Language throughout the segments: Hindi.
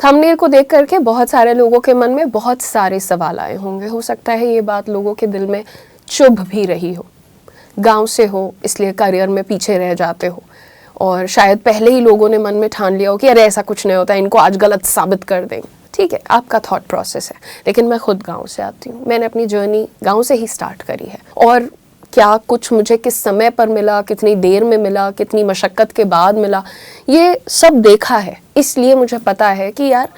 थंबनेल को देख करके बहुत सारे लोगों के मन में बहुत सारे सवाल आए होंगे। हो सकता है ये बात लोगों के दिल में चुभ भी रही हो। गांव से हो इसलिए करियर में पीछे रह जाते हो, और शायद पहले ही लोगों ने मन में ठान लिया हो कि अरे ऐसा कुछ नहीं होता, इनको आज गलत साबित कर देंगे। ठीक है, आपका थॉट प्रोसेस है, लेकिन मैं खुद गांव से आती हूँ। मैंने अपनी जर्नी गांव से ही स्टार्ट करी है, और क्या कुछ मुझे किस समय पर मिला, कितनी देर में मिला, कितनी मशक्क़त के बाद मिला, ये सब देखा है। इसलिए मुझे पता है कि यार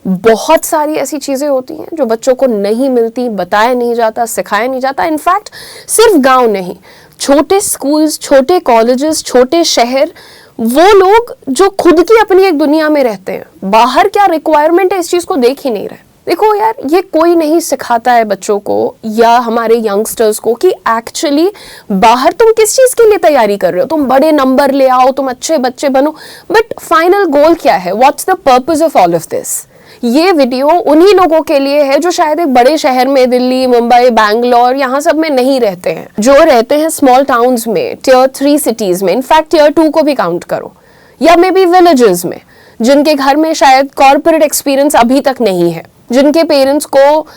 बहुत सारी ऐसी चीज़ें होती हैं जो बच्चों को नहीं मिलती, बताया नहीं जाता, सिखाया नहीं जाता। इनफैक्ट सिर्फ गांव नहीं, छोटे स्कूल्स, छोटे कॉलेजेस, छोटे शहर, वो लोग जो खुद की अपनी एक दुनिया में रहते हैं, बाहर क्या रिक्वायरमेंट है इस चीज़ को देख ही नहीं रहे। देखो यार, ये कोई नहीं सिखाता है बच्चों को या हमारे यंगस्टर्स को कि एक्चुअली बाहर तुम किस चीज़ के लिए तैयारी कर रहे हो। तुम बड़े नंबर ले आओ, तुम अच्छे बच्चे बनो, बट फाइनल गोल क्या है? What's the purpose of all of this? ये वीडियो उन्हीं लोगों के लिए है जो शायद एक बड़े शहर में, दिल्ली, मुंबई, बैंगलोर, यहाँ सब में नहीं रहते हैं, जो रहते हैं स्मॉल टाउन्स में, टियर 3 सिटीज़ में, इनफैक्ट टियर 2 को भी काउंट करो, या मे बी विलेजेस में, जिनके घर में शायद कॉर्पोरेट एक्सपीरियंस अभी तक नहीं है, जिनके पेरेंट्स को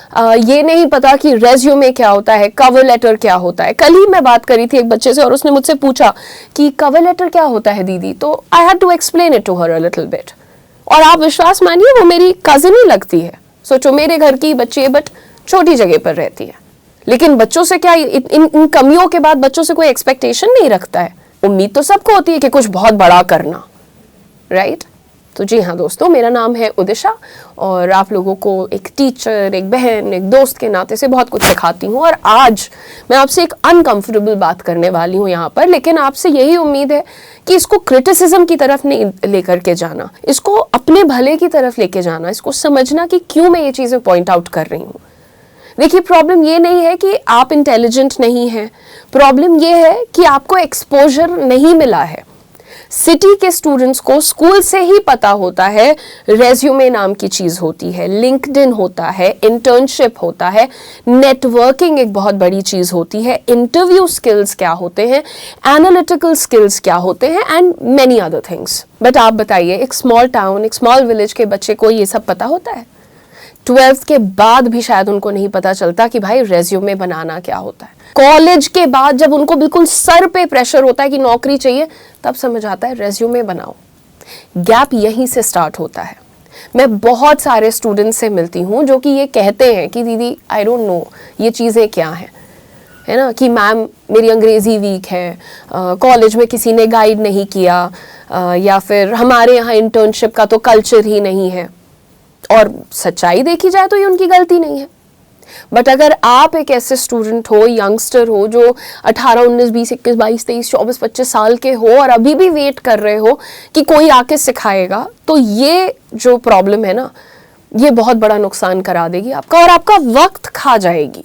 ये नहीं पता कि रेज्यूमे क्या होता है, कवर लेटर क्या होता है। कल ही मैं बात करी थी एक बच्चे से, और उसने मुझसे पूछा कि कवर लेटर क्या होता है दीदी, तो I had to explain it to her a little bit. और आप विश्वास मानिए, वो मेरी कज़न ही लगती है। सोचो, मेरे घर की बच्ची है, बट छोटी जगह पर रहती है, लेकिन बच्चों से क्या, इन कमियों के बाद बच्चों से कोई एक्सपेक्टेशन नहीं रखता है। उम्मीद तो सबको होती है कि कुछ बहुत बड़ा करना, राइट? तो जी हाँ दोस्तों, मेरा नाम है उदिशा, और आप लोगों को एक टीचर, एक बहन, एक दोस्त के नाते से बहुत कुछ सिखाती हूँ। और आज मैं आपसे एक अनकंफर्टेबल बात करने वाली हूँ यहाँ पर, लेकिन आपसे यही उम्मीद है कि इसको क्रिटिसिज्म की तरफ नहीं लेकर के जाना, इसको अपने भले की तरफ लेके जाना, इसको समझना कि क्यों मैं ये चीज़ें पॉइंट आउट कर रही हूँ। देखिए, प्रॉब्लम ये नहीं है कि आप इंटेलिजेंट नहीं हैं, प्रॉब्लम ये है कि आपको एक्सपोजर नहीं मिला है। सिटी के स्टूडेंट्स को स्कूल से ही पता होता है रेज्यूमे नाम की चीज़ होती है, लिंक्डइन होता है, इंटर्नशिप होता है, नेटवर्किंग एक बहुत बड़ी चीज़ होती है, इंटरव्यू स्किल्स क्या होते हैं, एनालिटिकल स्किल्स क्या होते हैं, and many other things. But आप बताइए, एक स्मॉल टाउन, एक स्मॉल विलेज के बच्चे को ये सब पता होता है? 12th के बाद भी शायद उनको नहीं पता चलता कि भाई रेज्यूमे बनाना क्या होता है। कॉलेज के बाद जब उनको बिल्कुल सर पे प्रेशर होता है कि नौकरी चाहिए, तब समझ आता है रेज्यूमे बनाओ। गैप यहीं से स्टार्ट होता है। मैं बहुत सारे स्टूडेंट्स से मिलती हूँ जो कि ये कहते हैं कि दीदी आई डोंट नो ये चीज़ें क्या हैं, है ना, कि मैम मेरी अंग्रेज़ी वीक है, कॉलेज में किसी ने गाइड नहीं किया, या फिर हमारे यहाँ इंटर्नशिप का तो कल्चर ही नहीं है। और सच्चाई देखी जाए तो ये उनकी गलती नहीं है। बट अगर आप एक ऐसे स्टूडेंट हो, यंगस्टर हो, जो 18, 19, 20, 21, 22, 23, 24, 25 साल के हो और अभी भी वेट कर रहे हो कि कोई आके सिखाएगा, तो ये जो प्रॉब्लम है ना, ये बहुत बड़ा नुकसान करा देगी आपका, और आपका वक्त खा जाएगी।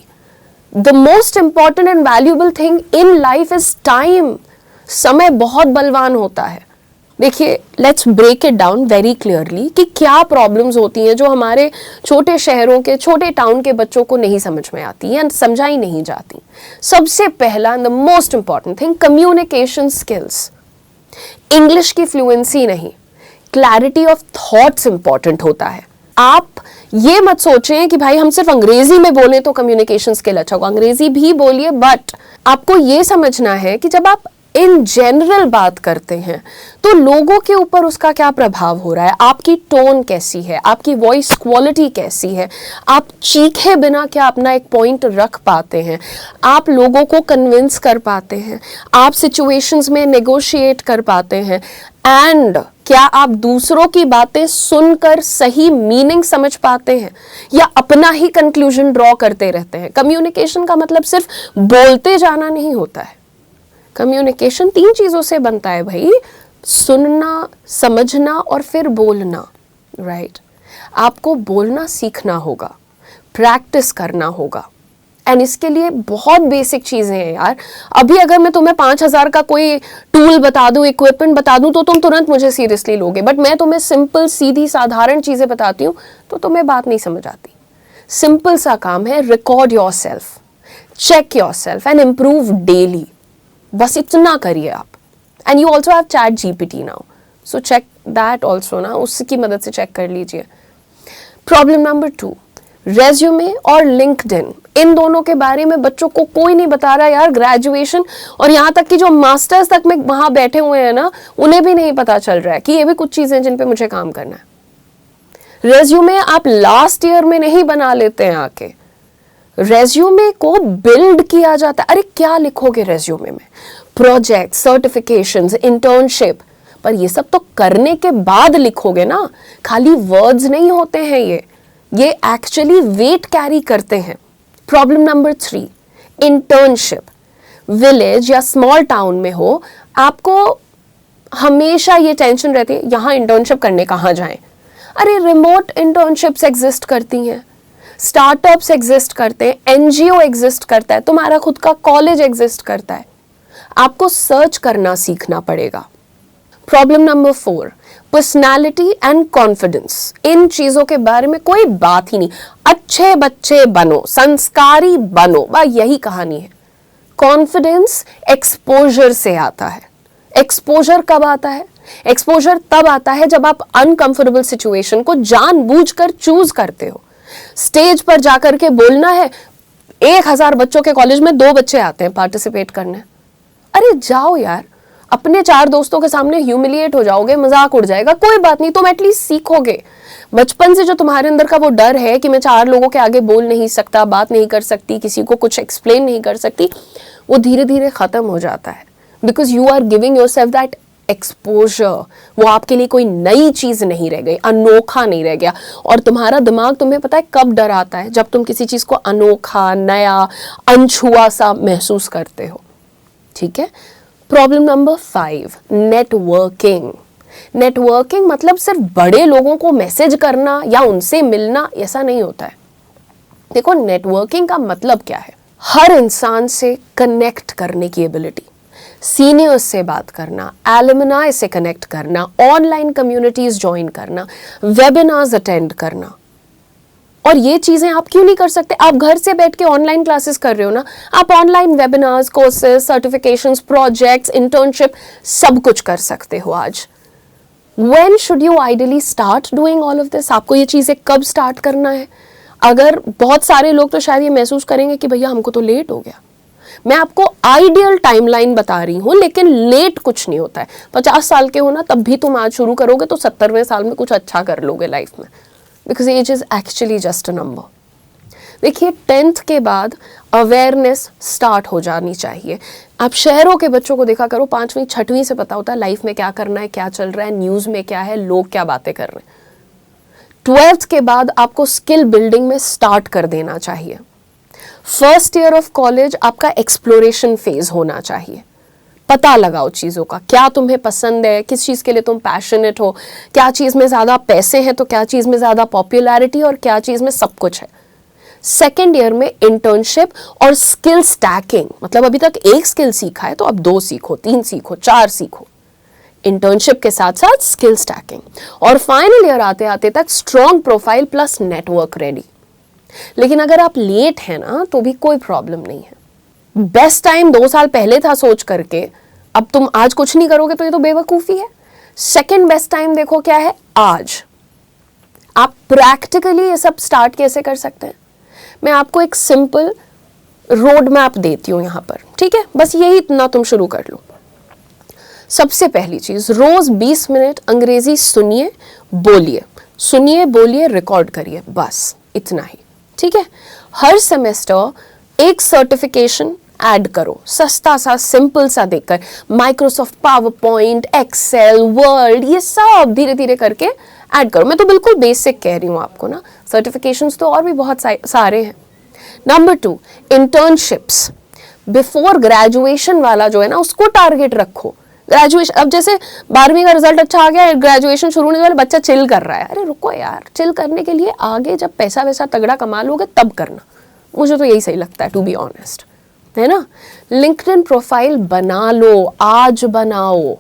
The most important and valuable thing in life is time. समय बहुत बलवान होता है। देखिए, let's break it down very clearly कि क्या प्रॉब्लम्स होती हैं जो हमारे छोटे शहरों के, छोटे टाउन के बच्चों को नहीं समझ में आती या समझाई नहीं जाती। सबसे पहला the most important thing, communication skills. English की फ्लुएंसी नहीं, क्लैरिटी ऑफ थॉट्स इंपॉर्टेंट होता है। आप ये मत सोचें कि भाई हम सिर्फ अंग्रेजी में बोलें तो कम्युनिकेशन स्किल अच्छा होगा। अंग्रेजी भी बोलिए, बट आपको ये समझना है कि जब आप इन जनरल बात करते हैं तो लोगों के ऊपर उसका क्या प्रभाव हो रहा है, आपकी टोन कैसी है, आपकी वॉइस क्वालिटी कैसी है, आप चीखे बिना क्या अपना एक पॉइंट रख पाते हैं, आप लोगों को कन्विंस कर पाते हैं, आप सिचुएशंस में नेगोशिएट कर पाते हैं, एंड क्या आप दूसरों की बातें सुनकर सही मीनिंग समझ पाते हैं, या अपना ही कंक्लूजन ड्रॉ करते रहते हैं। कम्युनिकेशन का मतलब सिर्फ बोलते जाना नहीं होता है। कम्युनिकेशन 3 चीज़ों से बनता है भाई, सुनना, समझना और फिर बोलना, राइट? आपको बोलना सीखना होगा, प्रैक्टिस करना होगा, एंड इसके लिए बहुत बेसिक चीज़ें हैं यार। अभी अगर मैं तुम्हें 5000 का कोई टूल बता दूं, इक्विपमेंट बता दूं, तो तुम तुरंत मुझे सीरियसली लोगे, बट मैं तुम्हें सिंपल, सीधी, साधारण चीज़ें बताती हूँ तो तुम्हें बात नहीं समझ आती। सिंपल सा काम है, record yourself, check yourself and improve daily. बस इतना करिए आप। And you also have chat GPT now, so check that also ना, उसकी मदद से चेक कर लीजिए प्रॉब्लम नंबर 2, रेज्यूमे और लिंक्डइन, इन दोनों के बारे में बच्चों को कोई नहीं बता रहा यार। ग्रेजुएशन और यहाँ तक कि जो मास्टर्स तक में वहां बैठे हुए हैं ना, उन्हें भी नहीं पता चल रहा है कि ये भी कुछ चीजें जिन पे मुझे काम करना है। रेज्यूमे आप लास्ट ईयर में नहीं बना लेते हैं आके, रेज्यूमे को बिल्ड किया जाता है। अरे क्या लिखोगे रेज्यूमे में? प्रोजेक्ट, सर्टिफिकेशंस, इंटर्नशिप, पर ये सब तो करने के बाद लिखोगे ना, खाली वर्ड्स नहीं होते हैं ये एक्चुअली वेट कैरी करते हैं। Problem number 3, internship. विलेज या स्मॉल टाउन में हो, आपको हमेशा ये टेंशन रहती है यहां इंटर्नशिप करने कहां जाएं। अरे रिमोट इंटर्नशिप्स एग्जिस्ट करती हैं, स्टार्टअप्स एग्जिस्ट करते हैं, एनजीओ एग्जिस्ट करता है, तुम्हारा खुद का कॉलेज एग्जिस्ट करता है। आपको सर्च करना सीखना पड़ेगा। Problem number 4, personality and confidence. इन चीजों के बारे में कोई बात ही नहीं। अच्छे बच्चे बनो, संस्कारी बनो, बस यही कहानी है। कॉन्फिडेंस एक्सपोजर से आता है। एक्सपोजर कब आता है? एक्सपोजर तब आता है जब आप अनकंफर्टेबल सिचुएशन को जानबूझकर चूज करते हो। स्टेज पर जाकर के बोलना है, 1000 बच्चों के कॉलेज में 2 बच्चे आते हैं पार्टिसिपेट करने। अरे जाओ यार, अपने 4 दोस्तों के सामने ह्यूमिलिएट हो जाओगे, मजाक उड़ जाएगा, कोई बात नहीं, तुम एटलीस्ट सीखोगे। बचपन से जो तुम्हारे अंदर का वो डर है कि मैं 4 लोगों के आगे बोल नहीं सकता, बात नहीं कर सकती, किसी को कुछ एक्सप्लेन नहीं कर सकती, वो धीरे धीरे खत्म हो जाता है। Because you are giving yourself that exposure. वो आपके लिए कोई नई चीज नहीं रह गई, अनोखा नहीं रह गया। और तुम्हारा दिमाग, तुम्हें पता है कब डर आता है? जब तुम किसी चीज को अनोखा, नया, अनछुआ सा महसूस करते हो। ठीक है। Problem number 5, networking. नेटवर्किंग मतलब सिर्फ बड़े लोगों को मैसेज करना या उनसे मिलना, ऐसा नहीं होता है। देखो, नेटवर्किंग का मतलब क्या है? हर इंसान से कनेक्ट करने की एबिलिटी, सीनियर्स से बात करना, एलुमनाई से कनेक्ट करना, ऑनलाइन कम्युनिटीज ज्वाइन करना, वेबिनार्स अटेंड करना। और ये चीजें आप क्यों नहीं कर सकते? आप घर से बैठ के ऑनलाइन क्लासेस कर रहे हो ना, आप online webinars, courses, certifications, projects, internship सब कुछ कर सकते हो आज। When should you ideally start doing all of this? आपको ये चीजें कब स्टार्ट करना है? अगर बहुत सारे लोग तो शायद ये महसूस करेंगे कि भैया हमको तो लेट हो गया। मैं आपको आइडियल टाइमलाइन बता रही हूं, लेकिन लेट कुछ नहीं होता है। 50 साल के हो ना, तब भी तुम आज शुरू करोगे तो 70वें साल में कुछ अच्छा कर लोगे लाइफ में। Because age is actually just a number. देखिए, 10th के बाद अवेयरनेस स्टार्ट हो जानी चाहिए। आप शहरों के बच्चों को देखा करो, 5वीं 6वीं से पता होता है लाइफ में क्या करना है, क्या चल रहा है, न्यूज में क्या है, लोग क्या बातें कर रहे हैं। 12th के बाद आपको स्किल बिल्डिंग में स्टार्ट कर देना चाहिए। फर्स्ट ईयर ऑफ कॉलेज आपका एक्सप्लोरेशन फेज होना चाहिए। पता लगाओ चीज़ों का, क्या तुम्हें पसंद है, किस चीज़ के लिए तुम पैशनेट हो, क्या चीज़ में ज़्यादा पैसे हैं तो क्या चीज़ में ज़्यादा पॉपुलैरिटी और क्या चीज़ में सब कुछ है। सेकेंड ईयर में इंटर्नशिप और स्किल स्टैकिंग, मतलब अभी तक एक स्किल सीखा है तो अब 2 सीखो, 3 सीखो, 4 सीखो। इंटर्नशिप के साथ साथ स्किल स्टैकिंग, और फाइनल ईयर आते आते तक strong profile plus network ready. लेकिन अगर आप लेट हैं ना, तो भी कोई प्रॉब्लम नहीं है। बेस्ट टाइम 2 साल पहले था सोच करके अब तुम आज कुछ नहीं करोगे तो ये तो बेवकूफ़ी है। सेकेंड बेस्ट टाइम देखो क्या है, आज। आप प्रैक्टिकली ये सब स्टार्ट कैसे कर सकते हैं? मैं आपको एक सिंपल रोड मैप देती हूँ यहाँ पर, ठीक है? बस यही इतना तुम शुरू कर लो। सबसे पहली चीज, रोज 20 मिनट अंग्रेजी सुनिए, बोलिए, सुनिए, बोलिए, रिकॉर्ड करिए, बस इतना ही, ठीक है? हर सेमेस्टर एक सर्टिफिकेशन ऐड करो, सस्ता सा, सिंपल सा देखकर। Microsoft PowerPoint, Excel, Word, ये सब धीरे धीरे करके ऐड करो। मैं तो बिल्कुल बेसिक कह रही हूँ आपको ना, सर्टिफिकेशंस तो और भी बहुत सारे हैं। Number 2, internships. बिफोर ग्रेजुएशन वाला जो है ना, उसको टारगेट रखो। ग्रेजुएशन, अब जैसे 12वीं का रिजल्ट अच्छा आ गया, ग्रेजुएशन शुरू होने वाले, बच्चा चिल कर रहा है। अरे रुको यार, चिल करने के लिए आगे जब पैसा वैसा तगड़ा कमा लोगे तब करना। मुझे तो यही सही लगता है, टू बी ऑनेस्ट, है ना? लिंक्डइन प्रोफाइल बना लो, आज बनाओ।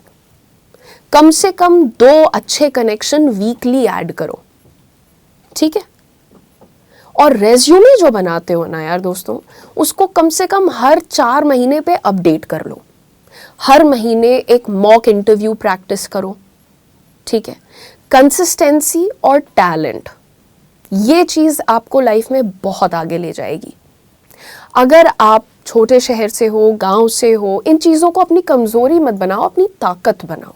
कम से कम 2 अच्छे कनेक्शन वीकली ऐड करो, ठीक है? और रेज्यूमे जो बनाते हो ना यार दोस्तों, उसको कम से कम हर 4 महीने पे अपडेट कर लो। हर महीने एक मॉक इंटरव्यू प्रैक्टिस करो, ठीक है? कंसिस्टेंसी और टैलेंट, ये चीज़ आपको लाइफ में बहुत आगे ले जाएगी। अगर आप छोटे शहर से हो, गांव से हो, इन चीज़ों को अपनी कमज़ोरी मत बनाओ, अपनी ताकत बनाओ।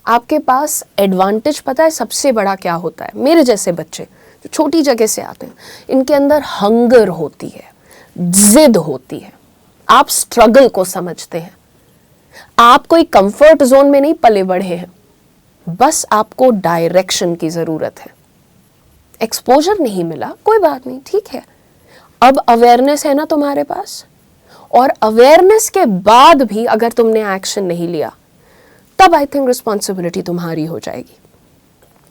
आपके पास एडवांटेज पता है सबसे बड़ा क्या होता है? मेरे जैसे बच्चे जो छोटी जगह से आते हैं, इनके अंदर हंगर होती है, जिद होती है, आप स्ट्रगल को समझते हैं, आप कोई कंफर्ट जोन में नहीं पले बढ़े हैं, बस आपको डायरेक्शन की ज़रूरत है। एक्सपोजर नहीं मिला, कोई बात नहीं, ठीक है, अब अवेयरनेस है ना तुम्हारे पास, और अवेयरनेस के बाद भी अगर तुमने एक्शन नहीं लिया, तब आई थिंक रिस्पॉन्सिबिलिटी तुम्हारी हो जाएगी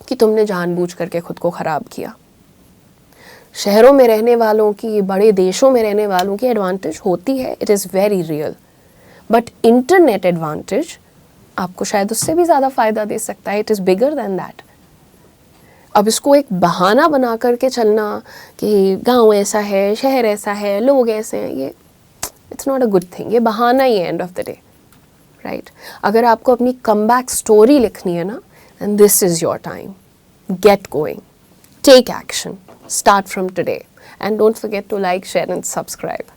कि तुमने जानबूझ करके खुद को ख़राब किया। शहरों में रहने वालों की, बड़े देशों में रहने वालों की एडवांटेज होती है, it is very real, but internet advantage आपको शायद उससे भी ज़्यादा फ़ायदा दे सकता है, it is bigger than that. अब इसको एक बहाना बना करके चलना कि गांव ऐसा है, शहर ऐसा है, लोग ऐसे हैं, ये it's not a good thing, ये बहाना ही है end of the day, right? अगर आपको अपनी कमबैक स्टोरी लिखनी है ना, and this is your time, get going, take action, start from today, and don't forget to like, share and subscribe.